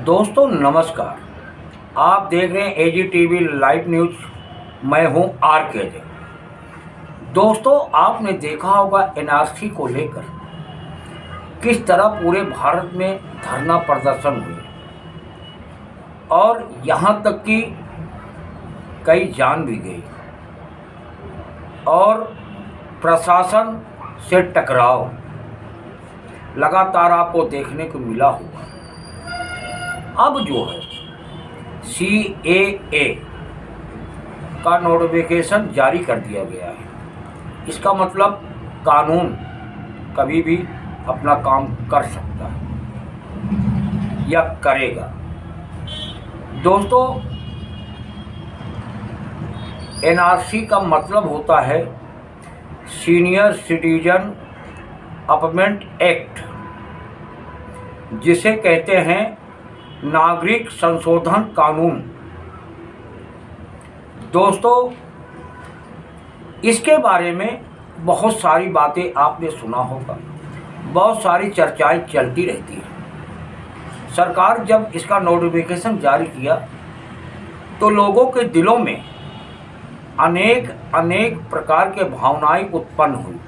दोस्तों नमस्कार। आप देख रहे हैं एजीटीवी लाइव न्यूज। मैं हूं आर.के. दोस्तों आपने देखा होगा एनआरसी को लेकर किस तरह पूरे भारत में धरना प्रदर्शन हुए और यहां तक कि कई जान भी गई और प्रशासन से टकराव लगातार आपको देखने को मिला होगा। अब जो है CAA का नोटिफिकेशन जारी कर दिया गया है। इसका मतलब कानून कभी भी अपना काम कर सकता है या करेगा। दोस्तों NRC का मतलब होता है सीनियर सिटीजन अमेंडमेंट एक्ट, जिसे कहते हैं नागरिक संशोधन कानून। दोस्तों इसके बारे में बहुत सारी बातें आपने सुना होगा, बहुत सारी चर्चाएं चलती रहती हैं। सरकार जब इसका नोटिफिकेशन जारी किया तो लोगों के दिलों में अनेक प्रकार के भावनाएं उत्पन्न हुई।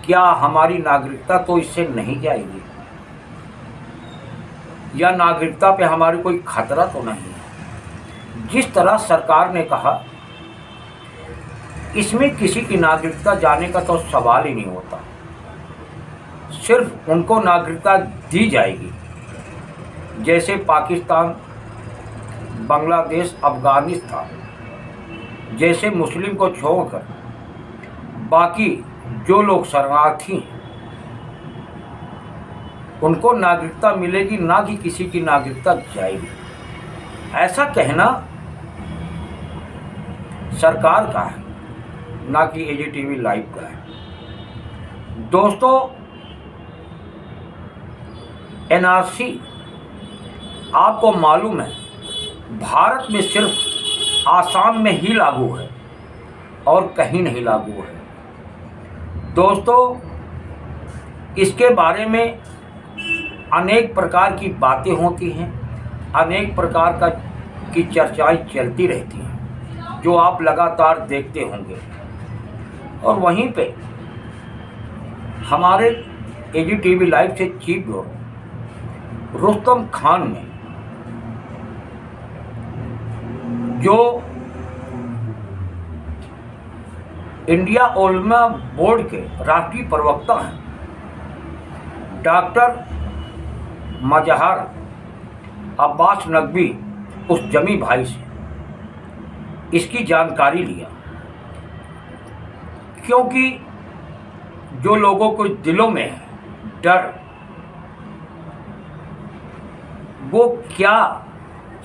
क्या हमारी नागरिकता तो इससे नहीं जाएगी, या नागरिकता पे हमारी कोई खतरा तो नहीं है। जिस तरह सरकार ने कहा इसमें किसी की नागरिकता जाने का तो सवाल ही नहीं होता, सिर्फ उनको नागरिकता दी जाएगी। जैसे पाकिस्तान, बांग्लादेश, अफगानिस्तान जैसे मुस्लिम को छोड़कर बाकी जो लोग शरणार्थी हैं उनको नागरिकता मिलेगी, ना कि किसी की नागरिकता जाएगी। ऐसा कहना सरकार का है, ना कि एजीटीवी लाइव का है। दोस्तों NRC आपको मालूम है भारत में सिर्फ आसाम में ही लागू है और कहीं नहीं लागू है। दोस्तों इसके बारे में अनेक प्रकार की बातें होती हैं, अनेक प्रकार की चर्चाएं चलती रहती हैं, जो आप लगातार देखते होंगे। और वहीं पे हमारे एजीटीवी लाइव से चीफ ब्यूरो रुस्तम खान ने जो इंडिया उलमा बोर्ड के राष्ट्रीय प्रवक्ता हैं डॉक्टर मजहर अब्बास नकवी, उस जमी भाई से इसकी जानकारी लिया, क्योंकि जो लोगों को दिलों में है डर, वो क्या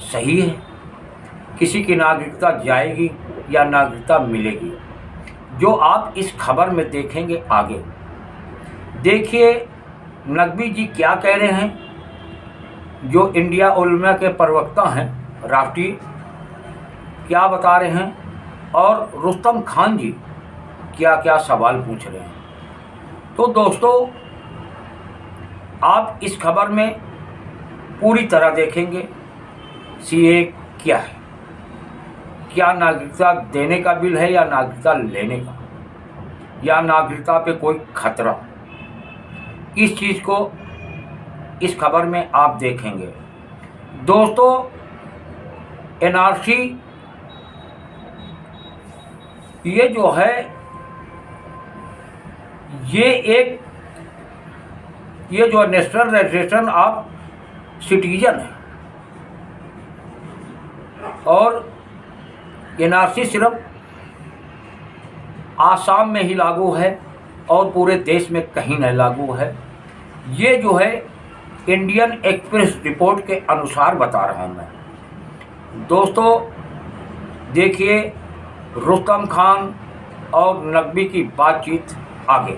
सही है, किसी की नागरिकता जाएगी या नागरिकता मिलेगी, जो आप इस खबर में देखेंगे आगे। देखिए नकवी जी क्या कह रहे हैं, जो इंडिया उलमा के प्रवक्ता हैं राष्ट्रीय, क्या बता रहे हैं, और रुस्तम खान जी क्या क्या सवाल पूछ रहे हैं। तो दोस्तों आप इस खबर में पूरी तरह देखेंगे CAA क्या है, क्या नागरिकता देने का बिल है या नागरिकता लेने का, या नागरिकता पे कोई खतरा। इस चीज़ को इस खबर में आप देखेंगे। दोस्तों NRC ये जो है ये जो नेशनल रजिस्ट्रेशन ऑफ सिटीजन है, और NRC सिर्फ आसाम में ही लागू है और पूरे देश में कहीं नहीं लागू है। ये जो है इंडियन एक्सप्रेस रिपोर्ट के अनुसार बता रहा हूँ मैं। दोस्तों देखिए रुस्तम खान और नकवी की बातचीत आगे।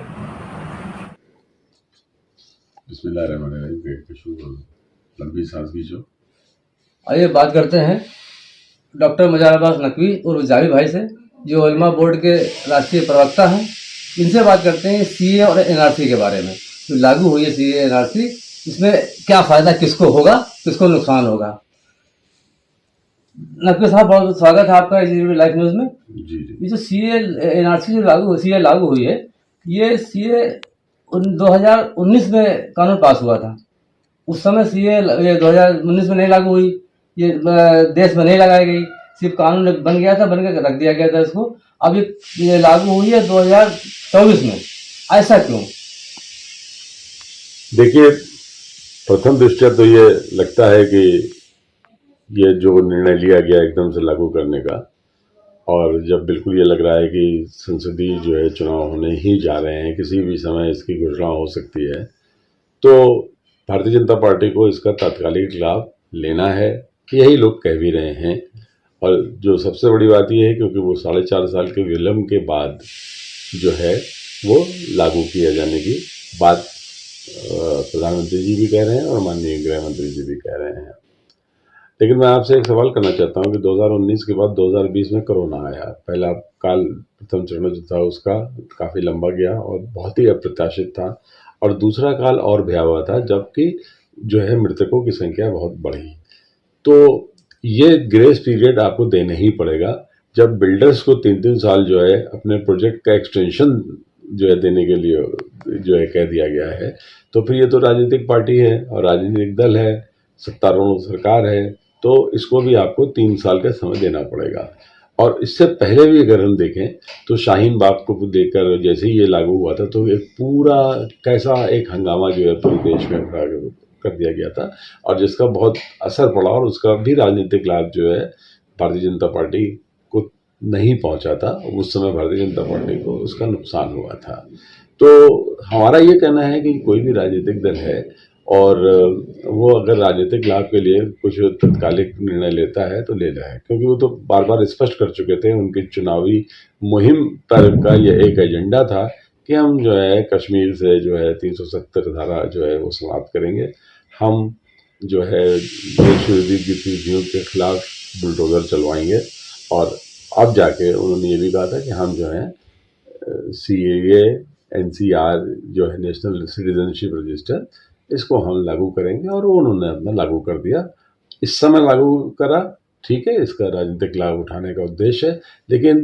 बिस्मिल्लाहिर्रहमानिर्रहीम। पेट पे शुरू लंबी सांस खींचो। आइए बात करते हैं डॉक्टर मजहर अब्बास नकवी और जावी भाई से, जो उलमा बोर्ड के राष्ट्रीय प्रवक्ता हैं। इनसे बात करते हैं CAA और NRC के बारे में। जो लागू हुई है CAA NRC, इसमें क्या फायदा किसको होगा, किसको नुकसान होगा। नकवी साहब, बहुत बहुत स्वागत है आपका लाइव न्यूज़ में। जी जी। ये जो सीए एनआरसी जो सीए लागू हुई है, ये सीए 2019 में कानून पास हुआ था। उस समय सीए 2019 में नहीं लागू हुई, ये देश में नहीं लगाई गई, सिर्फ कानून बन गया था, बन के रख दिया गया था इसको। अब ये लागू हुई है 2024 में, ऐसा क्यों? देखिए, प्रथम दृष्टया तो ये लगता है कि ये जो निर्णय लिया गया एकदम से लागू करने का, और जब बिल्कुल ये लग रहा है कि संसदीय जो है चुनाव होने ही जा रहे हैं, किसी भी समय इसकी घोषणा हो सकती है, तो भारतीय जनता पार्टी को इसका तात्कालिक लाभ लेना है, यही लोग कह भी रहे हैं। और जो सबसे बड़ी बात यह है, क्योंकि वो 4.5 साल के विलम्ब के बाद जो है वो लागू किया जाने की बात प्रधानमंत्री जी भी कह रहे हैं और माननीय गृह मंत्री जी भी कह रहे हैं। लेकिन मैं आपसे एक सवाल करना चाहता हूं कि 2019 के बाद 2020 में कोरोना आया। पहला काल, प्रथम चरण जो था उसका काफ़ी लंबा गया और बहुत ही अप्रत्याशित था, और दूसरा काल और भयावह था, जबकि जो है मृतकों की संख्या बहुत बढ़ी। तो ये ग्रेस पीरियड आपको देना ही पड़ेगा। जब बिल्डर्स को 3-3 साल जो है अपने प्रोजेक्ट का एक्सटेंशन जो है देने के लिए जो है कह दिया गया है, तो फिर ये तो राजनीतिक पार्टी है और राजनीतिक दल है, सत्तारूढ़ सरकार है, तो इसको भी आपको 3 साल का समय देना पड़ेगा। और इससे पहले भी अगर हम देखें तो शाहीन बाग को देखकर जैसे ही ये लागू हुआ था, तो एक पूरा कैसा एक हंगामा जो है पूरे देश में कर दिया गया था, और जिसका बहुत असर पड़ा, और उसका भी राजनीतिक लाभ जो है भारतीय जनता पार्टी को नहीं पहुंचा था। उस समय भारतीय जनता पार्टी को उसका नुकसान हुआ था। तो हमारा ये कहना है कि कोई भी राजनीतिक दल है और वो अगर राजनीतिक लाभ के लिए कुछ तत्कालिक निर्णय लेता है तो ले रहा है, क्योंकि वो तो बार बार स्पष्ट कर चुके थे, उनकी चुनावी मुहिम पर का ये एक एजेंडा था कि हम जो है कश्मीर से जो है 370 धारा जो है वो समाप्त करेंगे, हम जो है देश विरोधी गतिविधियों के खिलाफ बुलडोजर चलवाएंगे। और अब जाके उन्होंने ये भी कहा था कि हम जो है CAA NCR जो है नेशनल सिटीजनशिप रजिस्टर, इसको हम लागू करेंगे, और उन्होंने अपना लागू कर दिया। इस समय लागू करा, ठीक है, इसका राजनीतिक लाभ उठाने का उद्देश्य है। लेकिन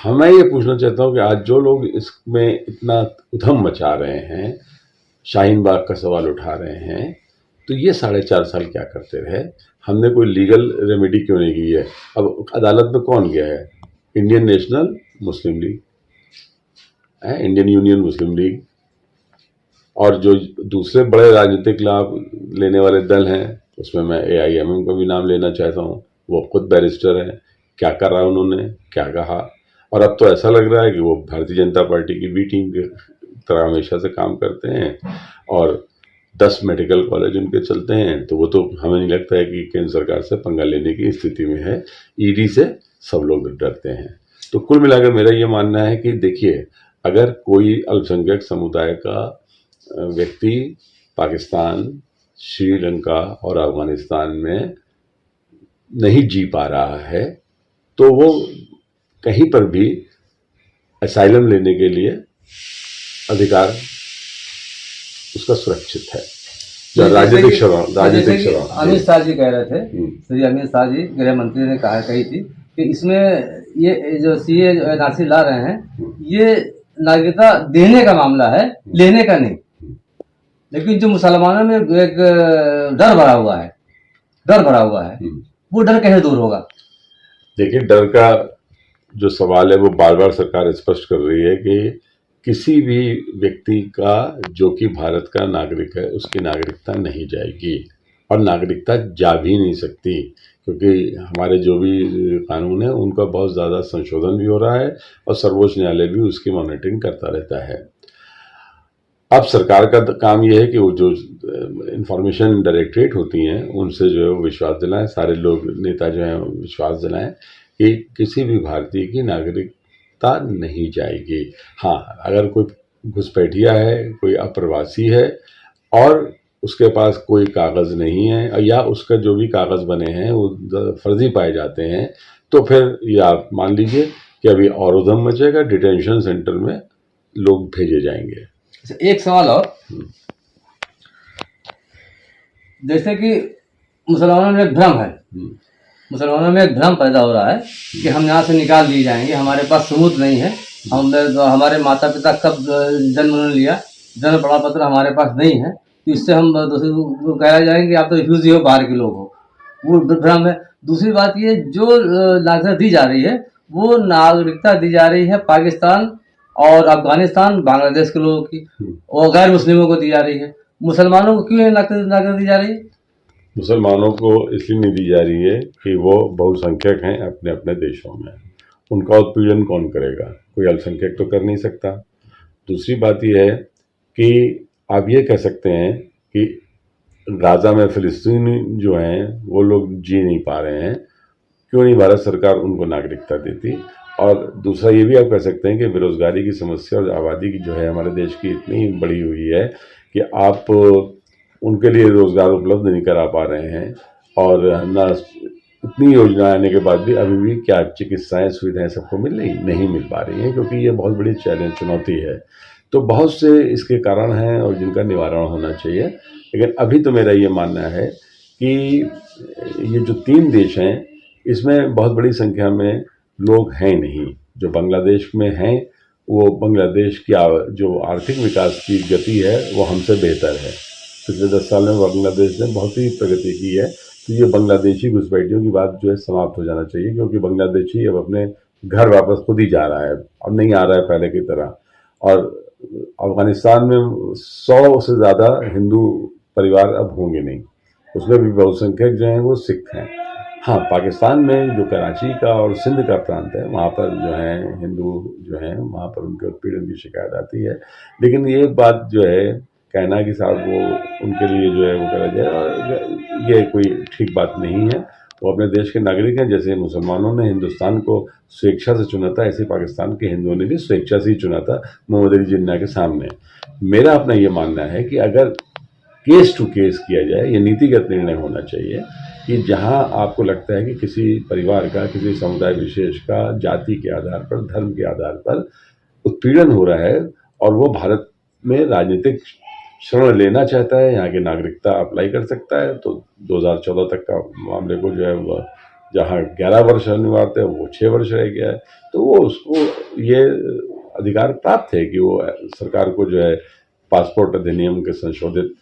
मैं ये पूछना चाहता हूँ कि आज जो लोग इसमें इतना उधम मचा रहे हैं, शाहीन बाग का सवाल उठा रहे हैं, तो ये 4.5 साल क्या करते रहे? हमने कोई लीगल रेमेडी क्यों नहीं की है? अब अदालत में कौन गया है? इंडियन नेशनल मुस्लिम लीग, इंडियन यूनियन मुस्लिम लीग, और जो दूसरे बड़े राजनीतिक लाभ लेने वाले दल हैं, उसमें मैं AIMM का भी नाम लेना चाहता हूँ। वो खुद बैरिस्टर हैं, क्या करा उन्होंने, क्या कहा, और अब तो ऐसा लग रहा है कि वो भारतीय जनता पार्टी की बी टीम की तरह हमेशा से काम करते हैं, और 10 मेडिकल कॉलेज उनके चलते हैं, तो वो तो हमें नहीं लगता है कि केंद्र सरकार से पंगा लेने की स्थिति में है। ED से सब लोग डरते हैं। तो कुल मिलाकर मेरा ये मानना है कि देखिए, अगर कोई अल्पसंख्यक समुदाय का व्यक्ति पाकिस्तान, श्रीलंका और अफगानिस्तान में नहीं जी पा रहा है, तो वो कहीं पर भी असाइलम लेने के लिए अधिकार उसका सुरक्षित है। राजनीतिक शरण अमित शाह जी कह रहे थे, श्री अमित शाह जी गृह मंत्री ने कही थी कि इसमें ये जो CA NRC ला रहे हैं, ये नागरिकता देने का मामला है, लेने का नहीं। लेकिन जो मुसलमानों में एक डर भरा हुआ है, वो डर कैसे दूर होगा? देखिए, डर का जो सवाल है वो बार बार सरकार स्पष्ट कर रही है कि किसी भी व्यक्ति का जो कि भारत का नागरिक है, उसकी नागरिकता नहीं जाएगी, और नागरिकता जा भी नहीं सकती, क्योंकि हमारे जो भी कानून है उनका बहुत ज़्यादा संशोधन भी हो रहा है, और सर्वोच्च न्यायालय भी उसकी मॉनिटरिंग करता रहता है। अब सरकार का काम यह है कि वो जो इंफॉर्मेशन डायरेक्टरेट होती हैं उनसे जो है वो विश्वास दिलाएं, सारे लोग नेता जो हैं विश्वास दिलाएं कि किसी भी भारतीय की नागरिकता नहीं जाएगी। हाँ, अगर कोई घुसपैठिया है, कोई अप्रवासी है और उसके पास कोई कागज़ नहीं है, या उसका जो भी कागज़ बने हैं वो फर्जी पाए जाते हैं, तो फिर ये आप मान लीजिए कि अभी और उधम मचेगा, डिटेंशन सेंटर में लोग भेजे जाएंगे। एक सवाल और, जैसे कि मुसलमानों में एक भ्रम है, मुसलमानों में एक भ्रम पैदा हो रहा है कि हम यहाँ से निकाल दिए जाएंगे, हमारे पास सबूत नहीं है, हमारे माता पिता कब जन्म उन्होंने लिया, जन्म प्रमाण पत्र हमारे पास नहीं है, तो इससे हम दूसरे को कहा जाएंगे कि आप तो रिफ्यूजी हो, बाहर के लोग हो, वो भ्रम है। दूसरी बात ये, जो नागरिकता दी जा रही है वो नागरिकता दी जा रही है पाकिस्तान और अफगानिस्तान, बांग्लादेश के लोगों की, और गैर मुस्लिमों को दी जा रही है। मुसलमानों को क्यों नागरिकता दी जा रही है? मुसलमानों को इसलिए नहीं दी जा रही है कि वो बहुसंख्यक हैं अपने अपने देशों में, उनका उत्पीड़न कौन करेगा, कोई अल्पसंख्यक तो कर नहीं सकता। दूसरी बात यह है कि आप ये कह सकते हैं कि गाज़ा में फ़िलिस्तीनी जो हैं वो लोग जी नहीं पा रहे हैं, क्यों नहीं भारत सरकार उनको नागरिकता देती। और दूसरा ये भी आप कह सकते हैं कि बेरोज़गारी की समस्या और आबादी की जो है हमारे देश की इतनी बढ़ी हुई है कि आप उनके लिए रोज़गार उपलब्ध नहीं करा पा रहे हैं, और ना इतनी योजना आने के बाद भी अभी भी क्या चिकित्साएं सुविधाएं सबको नहीं मिल पा रही हैं, क्योंकि ये बहुत बड़ी चुनौती है। तो बहुत से इसके कारण हैं और जिनका निवारण होना चाहिए। लेकिन अभी तो मेरा ये मानना है कि ये जो 3 देश हैं इसमें बहुत बड़ी संख्या में लोग हैं नहीं। जो बांग्लादेश में हैं वो बांग्लादेश की जो आर्थिक विकास की गति है वो हमसे बेहतर है। पिछले 10 साल में बांग्लादेश ने बहुत ही प्रगति की है। तो ये बांग्लादेशी घुसपैठियों की बात जो है समाप्त हो जाना चाहिए, क्योंकि बांग्लादेशी अब अपने घर वापस खुद ही जा रहा है, अब नहीं आ रहा है पहले की तरह। और अफगानिस्तान में 100 से ज़्यादा हिंदू परिवार अब होंगे नहीं, उसमें भी बहुसंख्यक जो हैं वो सिख हैं। हाँ, पाकिस्तान में जो कराची का और सिंध का प्रांत है वहाँ पर जो है हिंदू जो हैं वहाँ पर उनके उत्पीड़न की शिकायत आती है। लेकिन ये बात जो है कहना कि साहब वो उनके लिए जो है वो करा जाए, ये कोई ठीक बात नहीं है। वो अपने देश के नागरिक हैं। जैसे मुसलमानों ने हिंदुस्तान को स्वेच्छा से चुना था, ऐसे पाकिस्तान के हिंदुओं ने भी स्वेच्छा से ही चुना था मोहम्मद अली जिन्ना के सामने। मेरा अपना ये मानना है कि अगर केस टू केस किया जाए, ये नीतिगत निर्णय होना चाहिए कि जहां आपको लगता है कि किसी परिवार का, किसी समुदाय विशेष का जाति के आधार पर, धर्म के आधार पर उत्पीड़न हो रहा है और वो भारत में राजनीतिक शरण लेना चाहता है, यहाँ की नागरिकता अप्लाई कर सकता है। तो 2014 तक का मामले को जो है वह जहाँ 11 वर्ष अनिवार्य थे वो 6 वर्ष रह गया है। तो वो उसको ये अधिकार प्राप्त है कि वो सरकार को जो है पासपोर्ट अधिनियम के संशोधित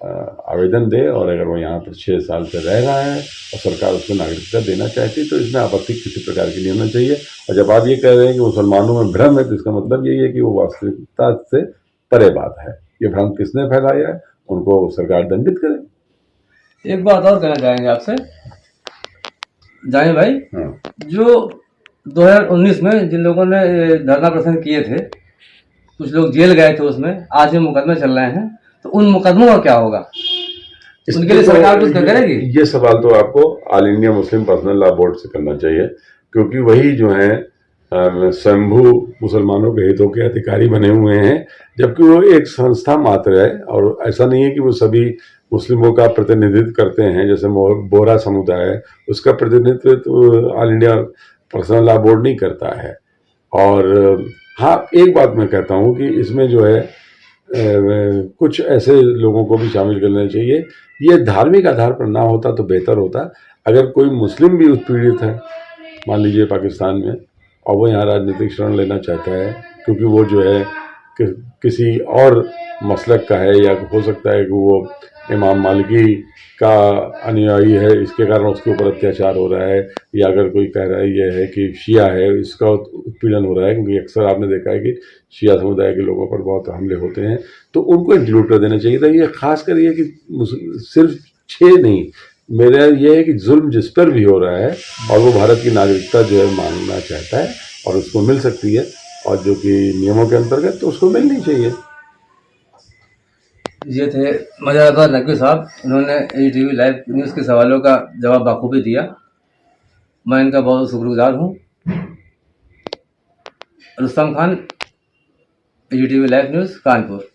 आवेदन दे, और अगर वो यहाँ पर 6 साल से रह रहा है और सरकार उसको नागरिकता देना चाहती है तो इसमें आपत्ति किसी प्रकार की नहीं होना चाहिए। और जब आप ये कह रहे हैं कि मुसलमानों में भ्रम है तो इसका मतलब यही है कि वो वास्तविकता से परे बात है। ये भ्रम किसने फैलाया है, उनको सरकार दंडित करे। एक बात और कहना चाहेंगे आपसे जानी भाई, जो 2019 में जिन लोगों ने धरना प्रदर्शन किए थे, कुछ लोग जेल गए थे, उसमें आज भी मुकदमे चल रहे हैं, तो उन मुकदमों का क्या होगा? उनके लिए सरकार कुछ करेगी? ये सवाल तो आपको all India Muslim personal law board से करना चाहिए, क्योंकि वही जो है स्वयंभू मुसलमानों के हितों के अधिकारी बने हुए हैं, जबकि वो एक संस्था मात्र है। और ऐसा नहीं है कि वो सभी मुस्लिमों का प्रतिनिधित्व करते हैं। जैसे बोहरा समुदाय है, उसका प्रतिनिधित्व तो all India personal law board नहीं करता है। और हाँ, एक बात मैं कहता हूँ कि इसमें जो है कुछ ऐसे लोगों को भी शामिल कर लेना चाहिए। ये धार्मिक आधार पर ना होता तो बेहतर होता। अगर कोई मुस्लिम भी उत्पीड़ित है, मान लीजिए पाकिस्तान में, और वो यहाँ राजनीतिक शरण लेना चाहता है क्योंकि वो जो है किसी और मसलक का है, या हो सकता है कि वो इमाम मालिकी का अनुयायी है, इसके कारण उसके ऊपर अत्याचार हो रहा है, या अगर कोई कह रहा है ये है कि शिया है, इसका उत्पीड़न हो रहा है, क्योंकि अक्सर आपने देखा है कि शिया समुदाय के लोगों पर बहुत हमले होते हैं, तो उनको इंक्लूड कर देना चाहिए था। ये खास कर ये कि सिर्फ 6 नहीं, मेरा ये है कि जुल्म जिस पर भी हो रहा है और वो भारत की नागरिकता जो है मांगना चाहता है और उसको मिल सकती है, और जो कि नियमों के अंतर्गत, तो उसको मिलनी चाहिए। ये थे मजादार नकवी साहब, इन्होंने ATV लाइव न्यूज़ के सवालों का जवाब बाखूबी दिया। मैं इनका बहुत शुक्रगुजार हूँ। Rustam Khan, ATV live news, Kanpur.